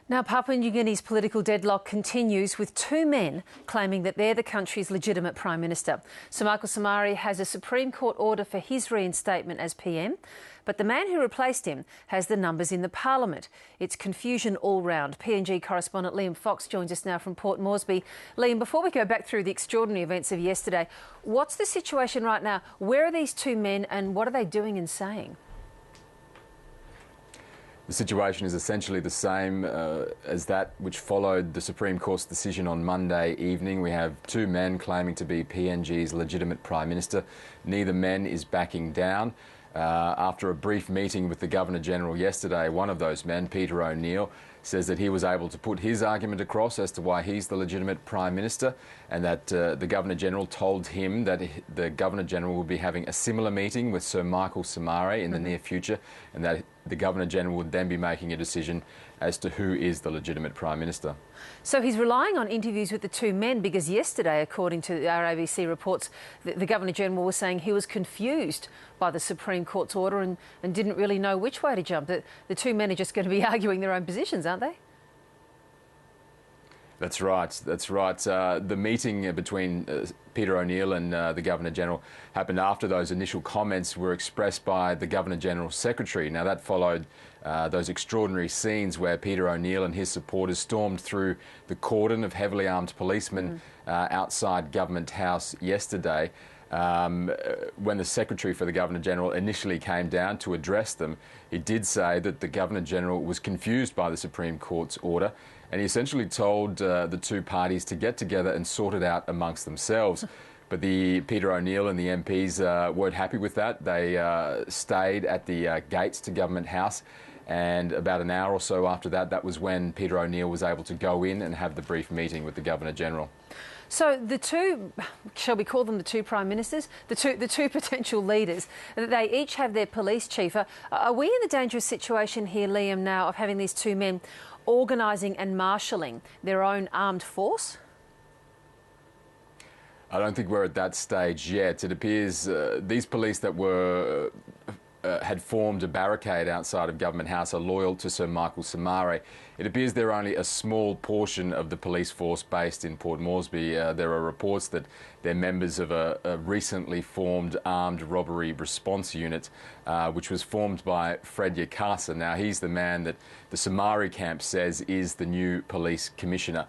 Now, Papua New Guinea's political deadlock continues, with two men claiming that they're the country's legitimate Prime Minister. Sir Michael Somare has a Supreme Court order for his reinstatement as PM, but the man who replaced him has the numbers in the Parliament. It's confusion all round. PNG correspondent Liam Fox joins us now from Port Moresby. Liam, before we go back through the extraordinary events of yesterday, what's the situation right now? Where are these two men and what are they doing and saying? The situation is essentially the same as that which followed the Supreme Court's decision on Monday evening. We have two men claiming to be PNG's legitimate Prime Minister. Neither man is backing down. After a brief meeting with the Governor-General yesterday, one of those men, Peter O'Neill, says that he was able to put his argument across as to why he's the legitimate Prime Minister, and that the Governor-General told him that the Governor-General will be having a similar meeting with Sir Michael Somare in the near future, and that the Governor-General would then be making a decision as to who is the legitimate Prime Minister. So he's relying on interviews with the two men because yesterday, according to our ABC reports, the Governor-General was saying he was confused by the Supreme Court's order and didn't really know which way to jump. The two men are just going to be arguing their own positions, aren't they? That's right. That's right. The meeting between Peter O'Neill and the Governor-General happened after those initial comments were expressed by the Governor-General's secretary. Now, that followed those extraordinary scenes where Peter O'Neill and his supporters stormed through the cordon of heavily armed policemen outside Government House yesterday. When the Secretary for the Governor-General initially came down to address them, he did say that the Governor-General was confused by the Supreme Court's order, and he essentially told the two parties to get together and sort it out amongst themselves. But Peter O'Neill and the MPs weren't happy with that. They stayed at the gates to Government House, and about an hour or so after that, that was when Peter O'Neill was able to go in and have the brief meeting with the Governor-General. So the two, shall we call them the two Prime Ministers, the two potential leaders, they each have their police chief. Are we in the dangerous situation here, Liam, now of having these two men organising and marshalling their own armed force? I don't think we're at that stage yet. It appears these police that had formed a barricade outside of Government House are loyal to Sir Michael Somare. It appears they're only a small portion of the police force based in Port Moresby. There are reports that they're members of a recently formed armed robbery response unit, which was formed by Fred Yakasa. Now, he's the man that the Somare camp says is the new police commissioner.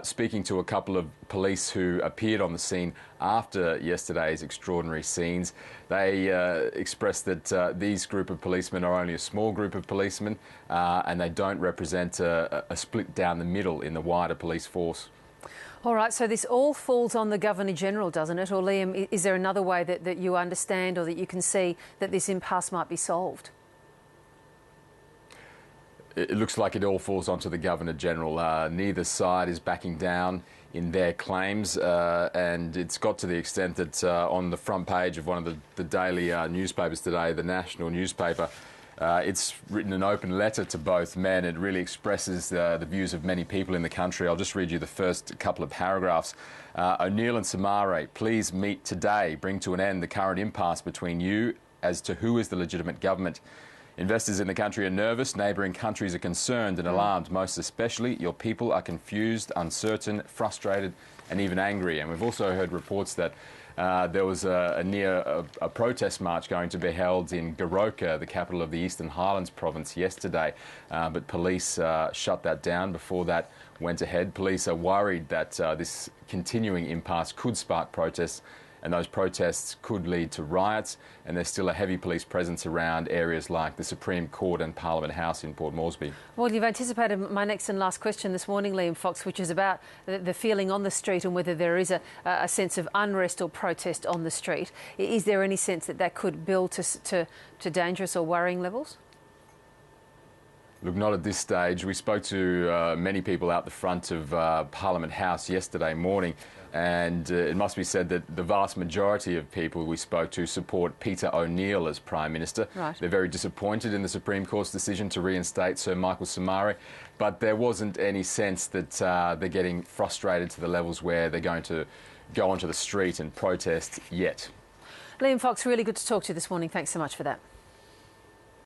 Speaking to a couple of police who appeared on the scene after yesterday's extraordinary scenes, they expressed that these group of policemen are only a small group of policemen and they don't represent a split down the middle in the wider police force. All right, so this all falls on the Governor-General, doesn't it? Or, Liam, is there another way that you understand or that you can see that this impasse might be solved? It looks like it all falls onto the Governor-General. Neither side is backing down in their claims, and it's got to the extent that on the front page of one of the daily newspapers today, the national newspaper, it's written an open letter to both men. It really expresses the views of many people in the country. I'll just read you the first couple of paragraphs. O'Neill and Somare, please meet today. Bring to an end the current impasse between you as to who is the legitimate government. Investors in the country are nervous, neighbouring countries are concerned and alarmed. Most especially, your people are confused, uncertain, frustrated and even angry. And we've also heard reports that there was a protest march going to be held in Goroka, the capital of the Eastern Highlands province, yesterday. But police shut that down before that went ahead. Police are worried that this continuing impasse could spark protests, and those protests could lead to riots, and there's still a heavy police presence around areas like the Supreme Court and Parliament House in Port Moresby. Well, you've anticipated my next and last question this morning, Liam Fox, which is about the feeling on the street and whether there is a sense of unrest or protest on the street. Is there any sense that that could build to dangerous or worrying levels? Look, not at this stage. We spoke to many people out the front of Parliament House yesterday morning, and it must be said that the vast majority of people we spoke to support Peter O'Neill as Prime Minister. Right. They're very disappointed in the Supreme Court's decision to reinstate Sir Michael Somare, but there wasn't any sense that they're getting frustrated to the levels where they're going to go onto the street and protest yet. Liam Fox, really good to talk to you this morning. Thanks so much for that.